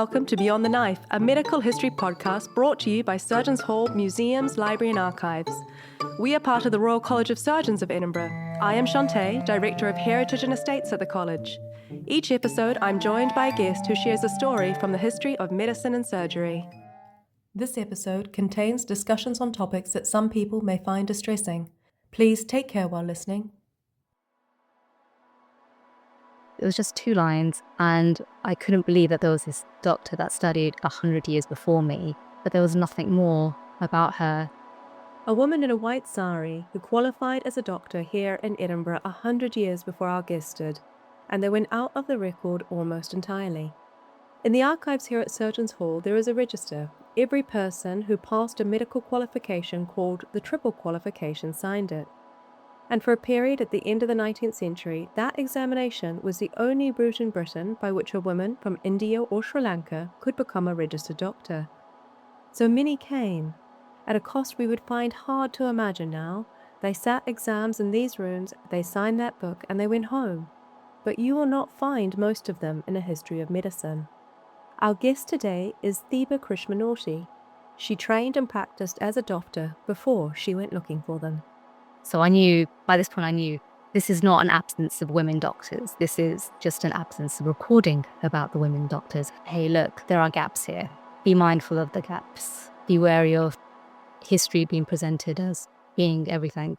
welcome to Beyond the Knife, a medical history podcast brought to you by Surgeons Hall Museums, Library and Archives. We are part of the Royal College of Surgeons of Edinburgh. I am Chanté, Director of Heritage and Estates at the college. Each episode, I'm joined by a guest who shares a story from the history of medicine and surgery. This episode contains discussions on topics that some people may find distressing. Please take care while listening. It was just 2 lines, and I couldn't believe that there was this doctor that studied 100 years before me, but there was nothing more about her. A woman in a white sari who qualified as a doctor here in Edinburgh 100 years before our guest did, and they went out of the record almost entirely. In the archives here at Surgeons Hall, there is a register. Every person who passed a medical qualification called the triple qualification signed it. And for a period at the end of the 19th century, that examination was the only route in Britain by which a woman from India or Sri Lanka could become a registered doctor. So many came, at a cost we would find hard to imagine now. They sat exams in these rooms, they signed that book, and they went home. But you will not find most of them in a history of medicine. Our guest today is Theeba Krishnamoorthy. She trained and practiced as a doctor before she went looking for them. So by this point I knew this is not an absence of women doctors. This is just an absence of recording about the women doctors. Hey, look, there are gaps here. Be mindful of the gaps. Be wary of history being presented as being everything.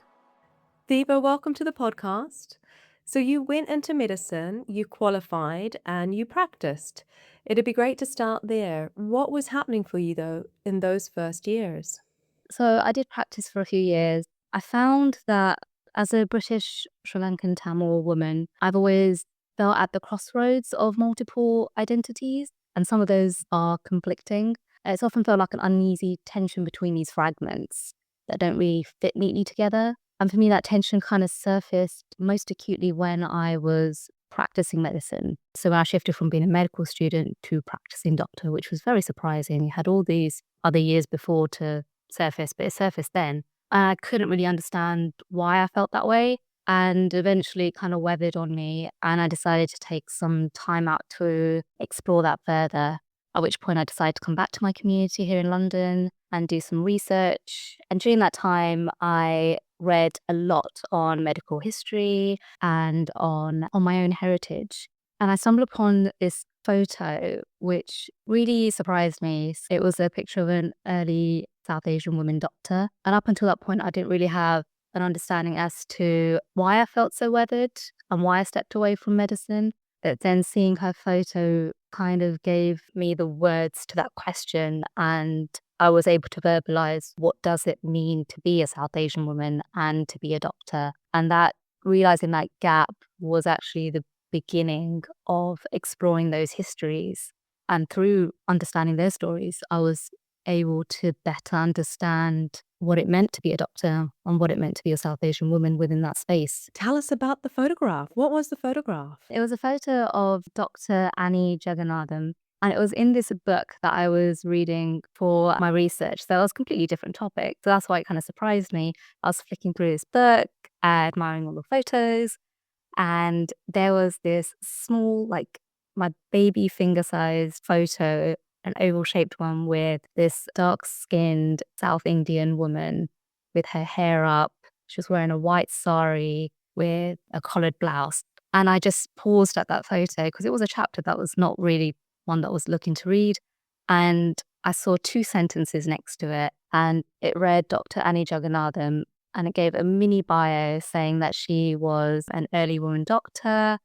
Theeba, welcome to the podcast. So you went into medicine, you qualified, and you practiced. It'd be great to start there. What was happening for you, though, in those first years? So I did practice for a few years. I found that as a British Sri Lankan Tamil woman, I've always felt at the crossroads of multiple identities, and some of those are conflicting. It's often felt like an uneasy tension between these fragments that don't really fit neatly together. And for me, that tension kind of surfaced most acutely when I was practicing medicine. So when I shifted from being a medical student to practicing doctor, which was very surprising. I had all these other years before to surface, but it surfaced then. I couldn't really understand why I felt that way, and eventually kind of weathered on me, and I decided to take some time out to explore that further, at which point I decided to come back to my community here in London and do some research. And during that time, I read a lot on medical history and on my own heritage. And I stumbled upon this photo, which really surprised me. It was a picture of an early South Asian woman doctor. And up until that point, I didn't really have an understanding as to why I felt so weathered and why I stepped away from medicine. But then seeing her photo kind of gave me the words to that question, and I was able to verbalize what does it mean to be a South Asian woman and to be a doctor. And that realizing that gap was actually the beginning of exploring those histories. And through understanding their stories, I was able to better understand what it meant to be a doctor and what it meant to be a South Asian woman within that space. Tell us about the photograph. What was the photograph? It was a photo of Dr. Jordanna, and it was in this book that I was reading for my research. So it was a completely different topic. So that's why it kind of surprised me. I was flicking through this book, admiring all the photos, and there was this small, like my baby finger-sized photo, an oval-shaped one with this dark-skinned South Indian woman with her hair up. She was wearing a white sari with a collared blouse. And I just paused at that photo because it was a chapter that was not really one that I was looking to read. And I saw 2 sentences next to it, and it read Dr. Jordanna, and it gave a mini bio saying that she was an early woman doctor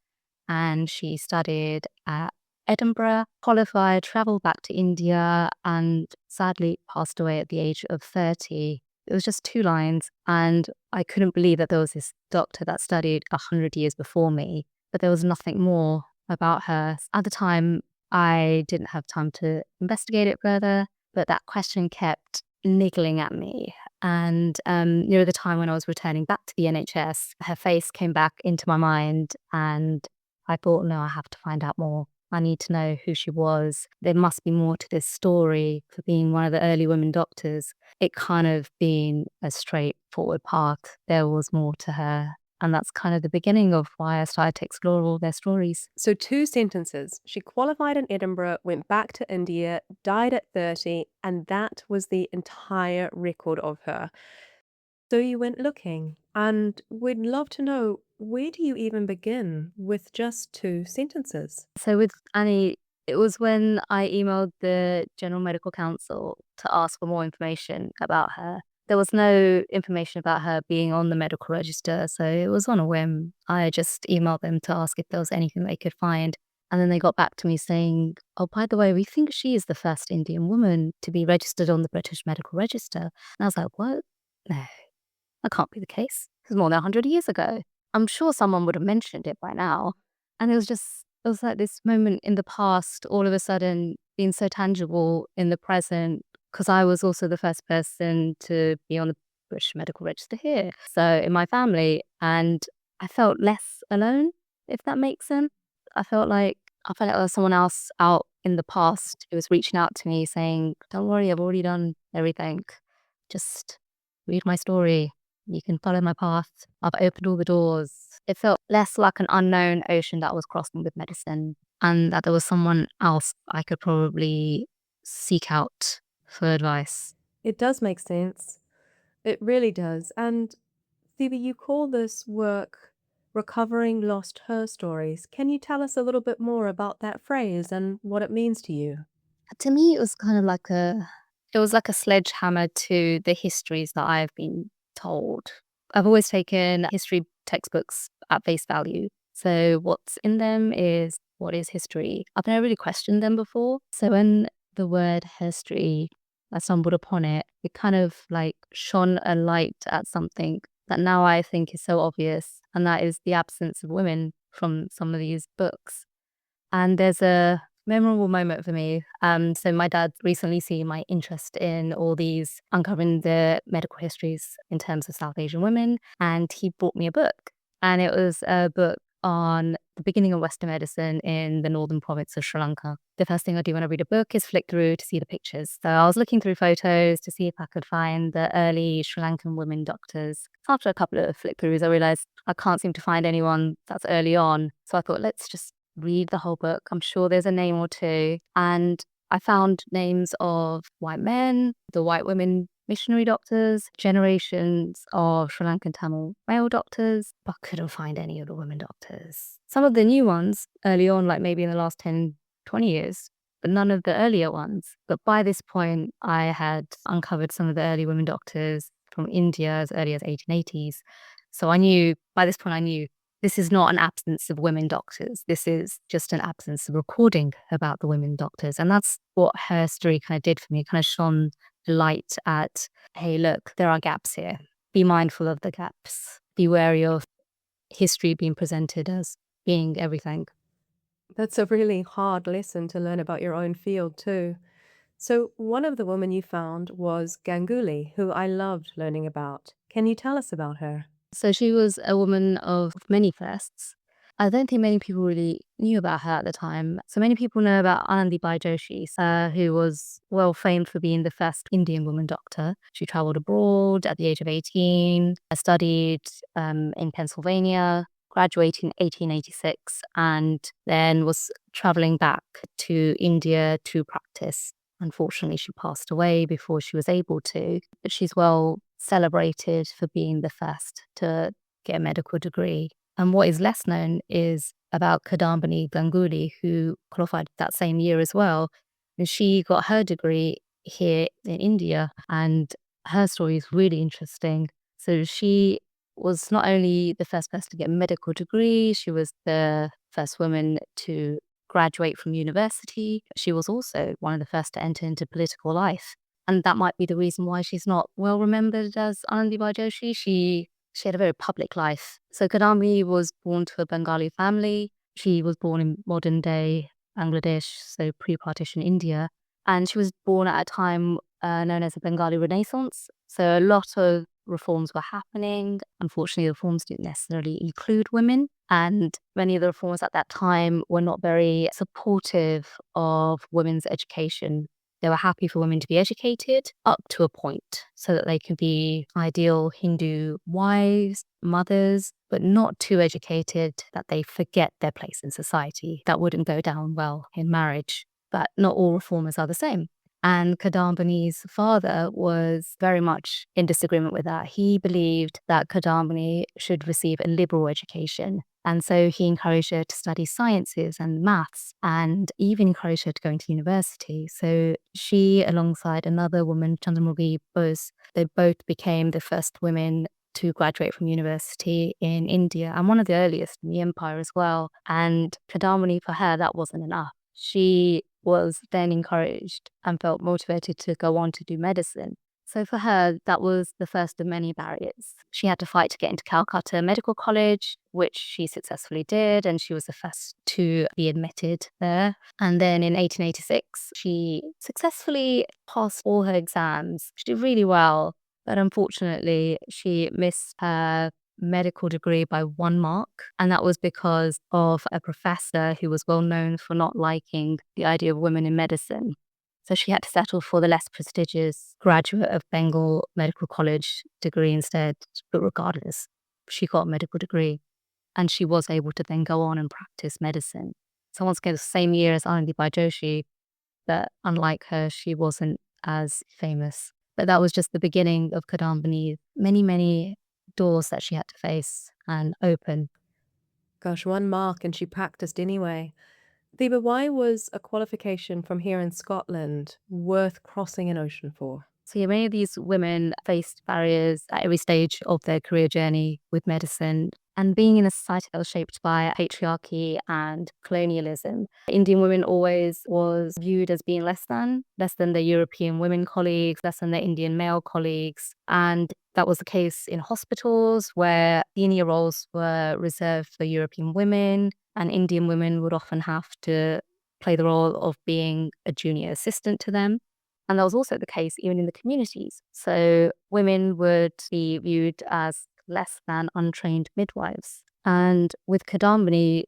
and she studied at Edinburgh, qualified, travelled back to India, and sadly passed away at the age of 30. It was just 2 lines, and I couldn't believe that there was this doctor that studied 100 years before me, but there was nothing more about her. At the time, I didn't have time to investigate it further, but that question kept niggling at me. And near the time when I was returning back to the NHS, her face came back into my mind, and I thought, no, I have to find out more. I need to know who she was. There must be more to this story for being one of the early women doctors. It kind of being a straightforward path. There was more to her. And that's kind of the beginning of why I started to explore all their stories. So 2 sentences. She qualified in Edinburgh, went back to India, died at 30, and that was the entire record of her. So you went looking, and we'd love to know, where do you even begin with just 2 sentences? So with Annie, it was when I emailed the General Medical Council to ask for more information about her. There was no information about her being on the medical register, so it was on a whim. I just emailed them to ask if there was anything they could find. And then they got back to me saying, oh, by the way, we think she is the first Indian woman to be registered on the British Medical Register. And I was like, what? No, that can't be the case. It was more than 100 years ago. I'm sure someone would have mentioned it by now. And it was like this moment in the past, all of a sudden being so tangible in the present, because I was also the first person to be on the British Medical Register here. So in my family, and I felt less alone, if that makes sense. I felt like there was someone else out in the past who was reaching out to me saying, don't worry, I've already done everything. Just read my story. You can follow my path. I've opened all the doors. It felt less like an unknown ocean that I was crossing with medicine, and that there was someone else I could probably seek out for advice. It does make sense. It really does. And Phoebe, you call this work Recovering Lost Her Stories. Can you tell us a little bit more about that phrase and what it means to you? To me, it was kind of like a sledgehammer to the histories that I've been told. I've always taken history textbooks at face value. So what's in them is what is history. I've never really questioned them before. So when the word history, I stumbled upon it, it kind of like shone a light at something that now I think is so obvious, and that is the absence of women from some of these books. And there's a memorable moment for me. So my dad recently seen my interest in all these uncovering the medical histories in terms of South Asian women, and he bought me a book. And it was a book on the beginning of Western medicine in the northern province of Sri Lanka. The first thing I do when I read a book is flick through to see the pictures. So I was looking through photos to see if I could find the early Sri Lankan women doctors. After a couple of flick throughs, I realized I can't seem to find anyone that's early on. So I thought, let's just read the whole book. I'm sure there's a name or two. And I found names of white men, the white women missionary doctors, generations of Sri Lankan Tamil male doctors, but couldn't find any of the women doctors. Some of the new ones early on, like maybe in the last 10, 20 years, but none of the earlier ones. But by this point, I had uncovered some of the early women doctors from India as early as 1880s. So by this point I knew this is not an absence of women doctors. This is just an absence of recording about the women doctors. And that's what her story kind of did for me. It kind of shone a light at, hey, look, there are gaps here. Be mindful of the gaps. Be wary of history being presented as being everything. That's a really hard lesson to learn about your own field, too. So, one of the women you found was Ganguly, who I loved learning about. Can you tell us about her? So she was a woman of many firsts. I don't think many people really knew about her at the time. So many people know about Anandibai Joshi, who was well famed for being the first Indian woman doctor. She traveled abroad at the age of 18, studied in Pennsylvania, graduated in 1886, and then was traveling back to India to practice. Unfortunately, she passed away before she was able to, but she's well celebrated for being the first to get a medical degree. And what is less known is about Kadambini Ganguly, who qualified that same year as well. And she got her degree here in India, and her story is really interesting. So she was not only the first person to get a medical degree, she was the first woman to graduate from university. She was also one of the first to enter into political life. And that might be the reason why she's not well remembered as Anandibai Joshi. She had a very public life. So Kadambini was born to a Bengali family. She was born in modern day Bangladesh, so pre-partition India. And she was born at a time known as the Bengali Renaissance. So a lot of reforms were happening. Unfortunately, the reforms didn't necessarily include women. And many of the reforms at that time were not very supportive of women's education. They were happy for women to be educated up to a point so that they could be ideal Hindu wives, mothers, but not too educated that they forget their place in society. That wouldn't go down well in marriage. But not all reformers are the same. And Kadambani's father was very much in disagreement with that. He believed that Kadambani should receive a liberal education. And so he encouraged her to study sciences and maths and even encouraged her to go into university. So she, alongside another woman, Chandramukhi Bose, they both became the first women to graduate from university in India and one of the earliest in the empire as well. And Kadambani, for her, that wasn't enough. She was then encouraged and felt motivated to go on to do medicine. So for her, that was the first of many barriers. She had to fight to get into Calcutta Medical College, which she successfully did, and she was the first to be admitted there. And then in 1886, she successfully passed all her exams. She did really well, but unfortunately, she missed her medical degree by 1 mark. And that was because of a professor who was well known for not liking the idea of women in medicine. So she had to settle for the less prestigious graduate of Bengal Medical College degree instead. But regardless, she got a medical degree and she was able to then go on and practice medicine. So once again, the same year as Anandibai Joshi, but unlike her, she wasn't as famous. But that was just the beginning of Kadambani's many doors that she had to face and open. Gosh, 1 mark and she practiced anyway. Theeba, why was a qualification from here in Scotland worth crossing an ocean for? So yeah, many of these women faced barriers at every stage of their career journey with medicine. And being in a society that was shaped by patriarchy and colonialism, Indian women always was viewed as being less than their European women colleagues, less than their Indian male colleagues. And that was the case in hospitals where senior roles were reserved for European women, and Indian women would often have to play the role of being a junior assistant to them. And that was also the case even in the communities. So women would be viewed as less than untrained midwives. And with Kadambani,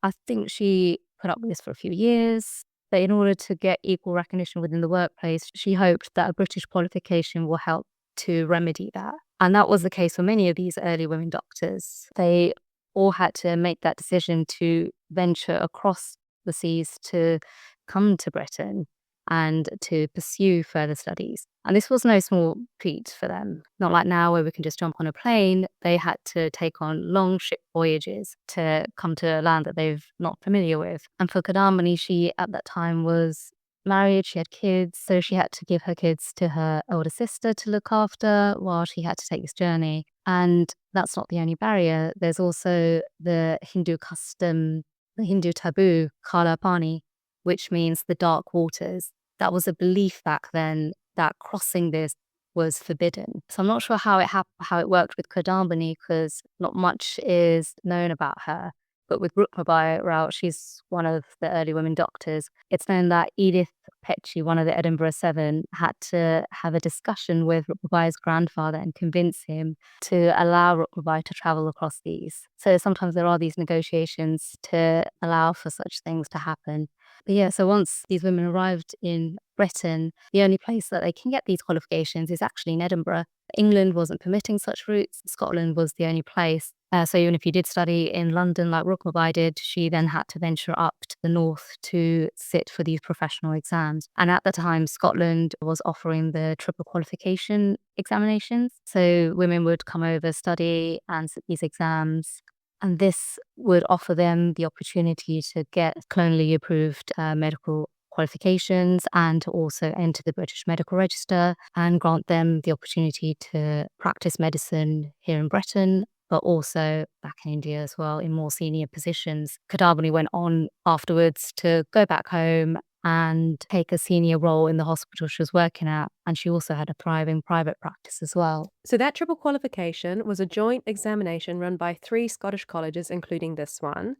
I think she put up with this for a few years. But in order to get equal recognition within the workplace, she hoped that a British qualification will help to remedy that. And that was the case for many of these early women doctors. They all had to make that decision to venture across the seas to come to Britain and to pursue further studies. And this was no small feat for them. Not like now where we can just jump on a plane. They had to take on long ship voyages to come to a land that they're not familiar with. And for Kadambani, she at that time was married, she had kids, so she had to give her kids to her older sister to look after while she had to take this journey. And that's not the only barrier. There's also the Hindu custom, the Hindu taboo, Kala Pani, which means the dark waters. That was a belief back then that crossing this was forbidden. So I'm not sure how it worked with Kadambani because not much is known about her. But with Rukmabai Rao, she's one of the early women doctors. It's known that Edith Petchy, one of the Edinburgh Seven, had to have a discussion with Rukmabai's grandfather and convince him to allow Rukmabai to travel across these. So sometimes there are these negotiations to allow for such things to happen. But yeah, so once these women arrived in Britain, the only place that they can get these qualifications is actually in Edinburgh. England wasn't permitting such routes. Scotland was the only place. So even if you did study in London like Rukmabai did, she then had to venture up to the north to sit for these professional exams. And at the time, Scotland was offering the triple qualification examinations. So women would come over, study and sit these exams. And this would offer them the opportunity to get colonially approved medical qualifications and to also enter the British Medical Register and grant them the opportunity to practice medicine here in Britain, but also back in India as well in more senior positions. Kadambani went on afterwards to go back home and take a senior role in the hospital she was working at. And she also had a thriving private practice as well. So that triple qualification was a joint examination run by 3 Scottish colleges, including this one.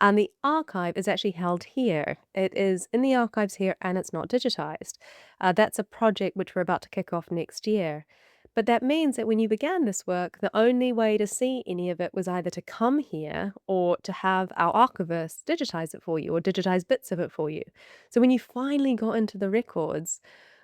And the archive is actually held here. It is in the archives here and it's not digitized. That's a project which we're about to kick off next year. But that means that when you began this work, the only way to see any of it was either to come here or to have our archivist digitize it for you or digitize bits of it for you. So when you finally got into the records,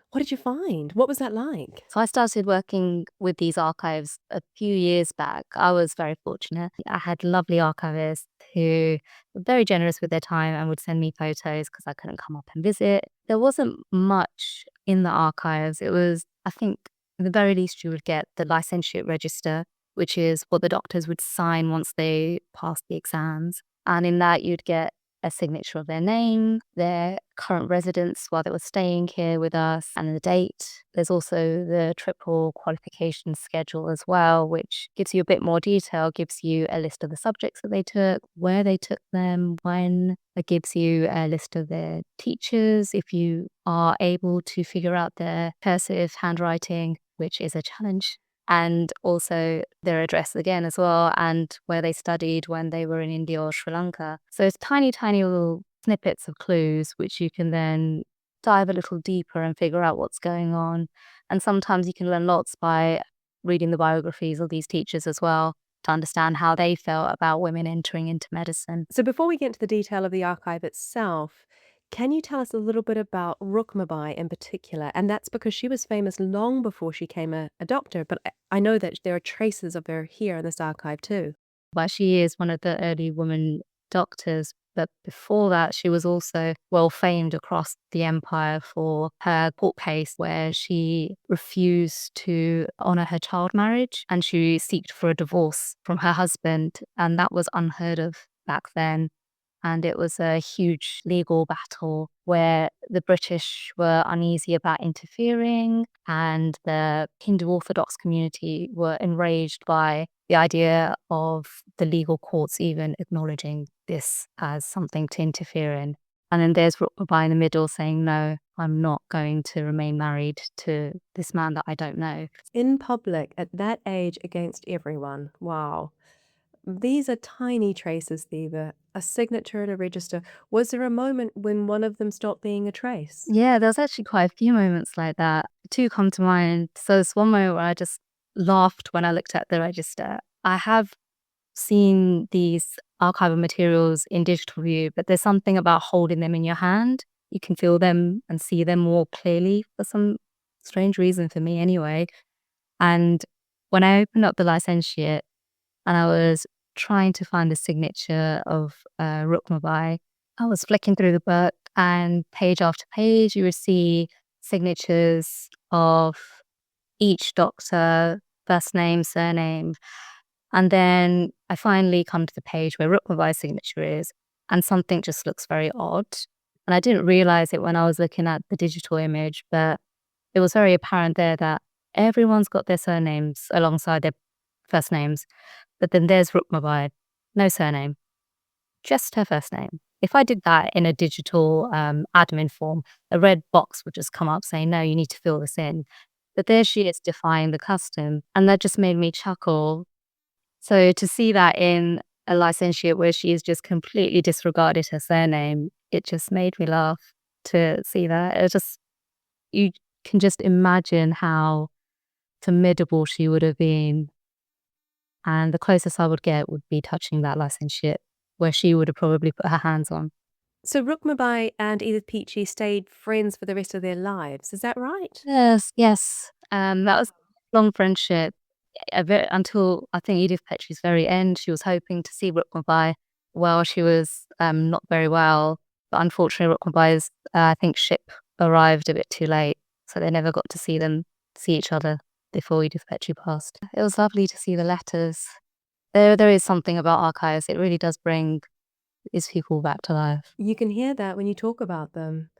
what did you find? What was that like? So I started working with these archives a few years back. I was very fortunate. I had lovely archivists who were very generous with their time and would send me photos because I couldn't come up and visit. There wasn't much in the archives. It was, I think, at the very least, you would get the licentiate register, which is what the doctors would sign once they passed the exams. And in that, you'd get a signature of their name, their current residence while they were staying here with us, and the date. There's also the triple qualification schedule as well, which gives you a bit more detail, gives you a list of the subjects that they took, where they took them, when. It gives you a list of their teachers, if you are able to figure out their cursive handwriting, which is a challenge. And also their address again as well, and where they studied when they were in India or Sri Lanka. So it's tiny, tiny little snippets of clues, which you can then dive a little deeper and figure out what's going on. And sometimes you can learn lots by reading the biographies of these teachers as well to understand how they felt about women entering into medicine. So before we get into the detail of the archive itself, can you tell us a little bit about Rukmabai in particular? And that's because she was famous long before she became a doctor, but I know that there are traces of her here in this archive too. But she is one of the early women doctors. But before that, she was also well famed across the empire for her court case where she refused to honour her child marriage and she sought for a divorce from her husband. And that was unheard of back then. And it was a huge legal battle where the British were uneasy about interfering and the Hindu Orthodox community were enraged by the idea of the legal courts even acknowledging this as something to interfere in. And then there's Rukmabai in the middle saying, no, I'm not going to remain married to this man that I don't know. In public, at that age, against everyone. Wow. These are tiny traces, Theeba. A signature at a register. Was there a moment when one of them stopped being a trace? Yeah, there was actually quite a few moments like that. Two come to mind. So there's one moment where I just laughed when I looked at the register. I have seen these archival materials in digital view, but there's something about holding them in your hand. You can feel them and see them more clearly for some strange reason for me anyway. And when I opened up the licentiate and I was trying to find the signature of Rukmabai, I was flicking through the book and page after page, you would see signatures of each doctor, first name, surname. And then I finally come to the page where Rukmabai's signature is, and something just looks very odd. And I didn't realize it when I was looking at the digital image, but it was very apparent there that everyone's got their surnames alongside their first names. But then there's Rukmabai, no surname, just her first name. If I did that in a digital admin form, a red box would just come up saying, no, you need to fill this in. But there she is defying the custom. And that just made me chuckle. So to see that in a licentiate where she has just completely disregarded her surname, it just made me laugh to see that. It just, you can just imagine how formidable she would have been. And the closest I would get would be touching that licentiate where she would have probably put her hands on. So Rukmabai and Edith Peachy stayed friends for the rest of their lives. Is that right? Yes. That was a long friendship until I think Edith Peachy's very end. She was hoping to see Rukmabai while she was not very well. But unfortunately, Rukmabai's, I think, ship arrived a bit too late. So they never got to see each other before Edith Peachy passed. It was lovely to see the letters. There is something about archives. It really does bring these people back to life. You can hear that when you talk about them.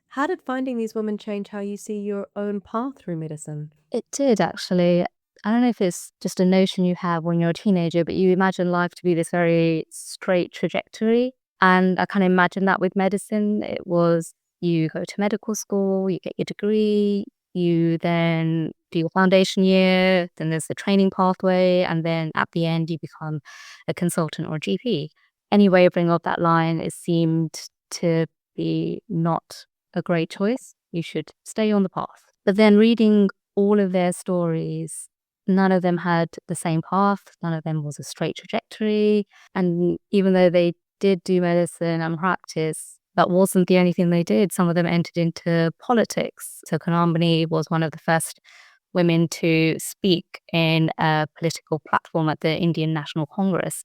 How did finding these women change how you see your own path through medicine? It did, actually. I don't know if it's just a notion you have when you're a teenager, but you imagine life to be this very straight trajectory. And I kind of imagine that with medicine. It was you go to medical school, you get your degree, you then do your foundation year, then there's the training pathway, and then at the end you become a consultant or a GP. Any wavering of that line, it seemed to be not a great choice. You should stay on the path. But then reading all of their stories, none of them had the same path. None of them was a straight trajectory. And even though they did do medicine and practice, that wasn't the only thing they did. Some of them entered into politics. So Kanambani was one of the first women to speak in a political platform at the Indian National Congress.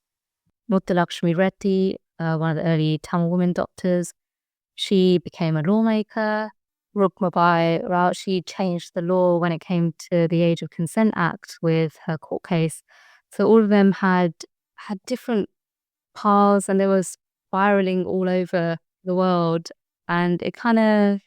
Muthulakshmi Reddy, one of the early Tamil women doctors, she became a lawmaker. Rukmabai Rao, she changed the law when it came to the Age of Consent Act with her court case. So all of them had different paths, and they were spiraling all over the world. And it kind of,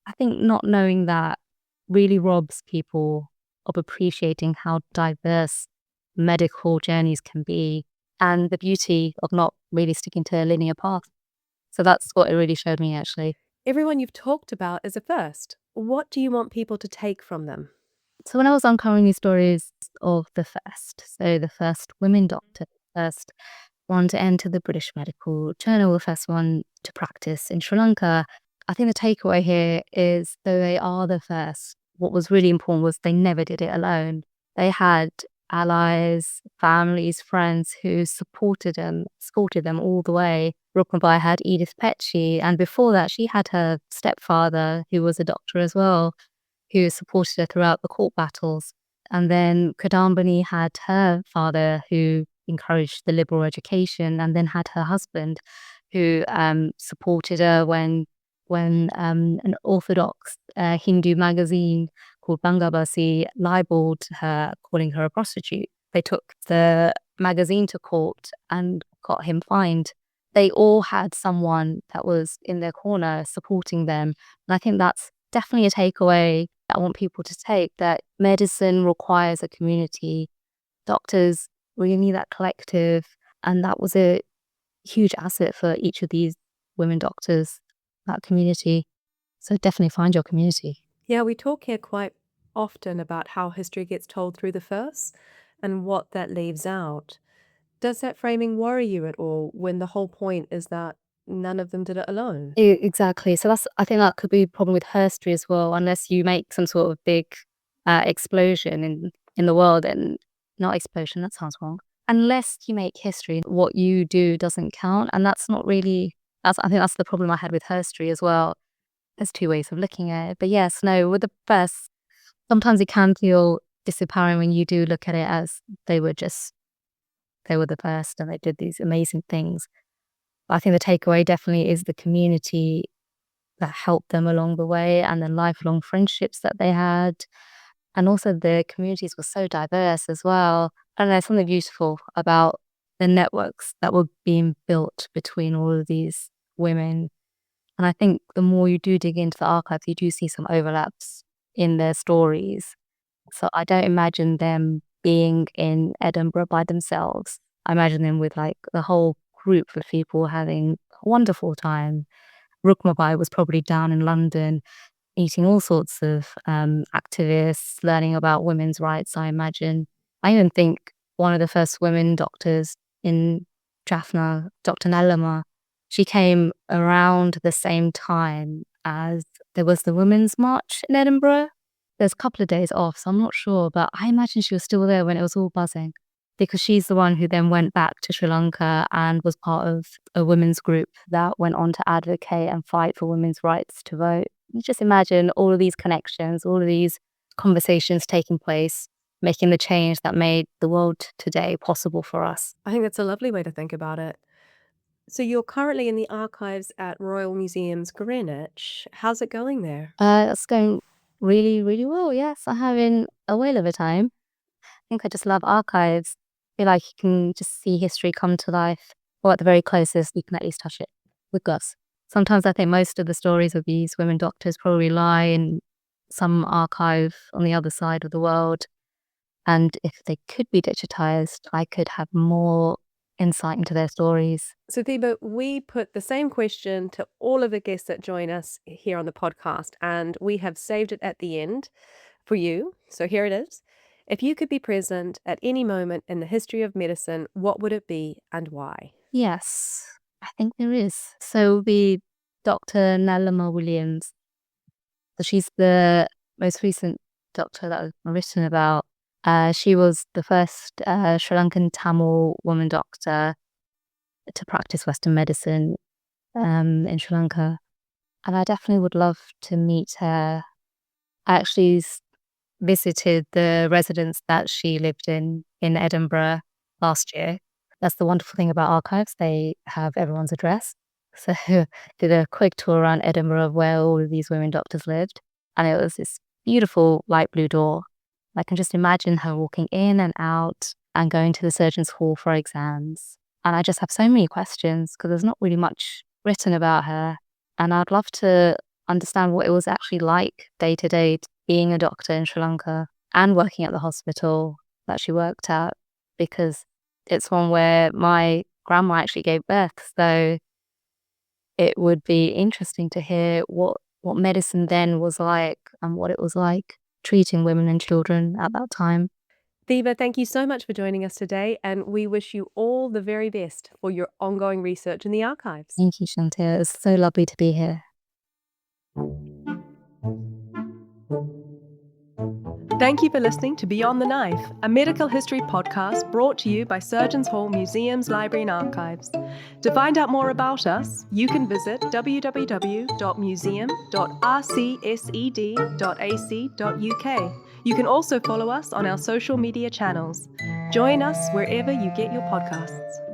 I think not knowing that really robs people of appreciating how diverse medical journeys can be and the beauty of not really sticking to a linear path. So that's what it really showed me, actually. Everyone you've talked about is a first. What do you want people to take from them? So when I was uncovering these stories of the first women doctor, the first one to enter the British Medical Journal, the first one to practice in Sri Lanka, I think the takeaway here is, though they are the first, what was really important was they never did it alone. They had allies, families, friends who supported them all the way. Rukmabai had Edith Petchy, and before that she had her stepfather, who was a doctor as well, who supported her throughout the court battles. And then Kadambani had her father, who encouraged the liberal education, and then had her husband, who supported her when an orthodox Hindu magazine called Bangabasi libeled her, calling her a prostitute. They took the magazine to court and got him fined. They all had someone that was in their corner supporting them. And I think that's definitely a takeaway that I want people to take, that medicine requires a community. Doctors really need that collective. And that was a huge asset for each of these women doctors, that community. So definitely find your community. Yeah, we talk here quite often about how history gets told through the first and what that leaves out. Does that framing worry you at all when the whole point is that none of them did it alone? Exactly. So I think that could be a problem with history as well, unless you make some sort of big explosion in the world. And not explosion, that sounds wrong. Unless you make history, what you do doesn't count. And that's not really, I think that's the problem I had with history as well. There's two ways of looking at it. But yes, no, with the first, sometimes it can feel disempowering when you do look at it as they were the first and they did these amazing things. But I think the takeaway definitely is the community that helped them along the way, and the lifelong friendships that they had. And also the communities were so diverse as well. And there's something beautiful about the networks that were being built between all of these women. And I think the more you do dig into the archives, you do see some overlaps in their stories. So I don't imagine them being in Edinburgh by themselves. I imagine them with like the whole group of people having a wonderful time. Rukmabai was probably down in London meeting all sorts of activists, learning about women's rights, I imagine. I even think one of the first women doctors in Jaffna, Dr Nellama, she came around the same time as there was the Women's March in Edinburgh. There's a couple of days off, so I'm not sure, but I imagine she was still there when it was all buzzing, because she's the one who then went back to Sri Lanka and was part of a women's group that went on to advocate and fight for women's rights to vote. You just imagine all of these connections, all of these conversations taking place, making the change that made the world today possible for us. I think that's a lovely way to think about it. So you're currently in the archives at Royal Museums Greenwich. How's it going there? It's going really, really well. Yes, I'm having a whale of a time. I think I just love archives. I feel like you can just see history come to life, or at the very closest, you can at least touch it with gloves. Sometimes I think most of the stories of these women doctors probably lie in some archive on the other side of the world. And if they could be digitized, I could have more insight into their stories. So Theeba, we put the same question to all of the guests that join us here on the podcast, and we have saved it at the end for you. So here it is. If you could be present at any moment in the history of medicine, what would it be and why? Yes, I think there is. So it would be Dr. Nellama Williams. So she's the most recent doctor that was written about. She was the first Sri Lankan Tamil woman doctor to practice Western medicine in Sri Lanka. And I definitely would love to meet her. I actually visited the residence that she lived in Edinburgh last year. That's the wonderful thing about archives. They have everyone's address. So did a quick tour around Edinburgh of where all of these women doctors lived. And it was this beautiful light blue door. I can just imagine her walking in and out and going to the surgeon's hall for exams. And I just have so many questions because there's not really much written about her. And I'd love to understand what it was actually like day to day being a doctor in Sri Lanka and working at the hospital that she worked at, because it's one where my grandma actually gave birth. So it would be interesting to hear what medicine then was like and what it was like treating women and children at that time. Theeba, thank you so much for joining us today, and we wish you all the very best for your ongoing research in the archives. Thank you, Chanté. It was so lovely to be here. Thank you for listening to Beyond the Knife, a medical history podcast brought to you by Surgeons Hall Museums, Library and Archives. To find out more about us, you can visit www.museum.rcsed.ac.uk. You can also follow us on our social media channels. Join us wherever you get your podcasts.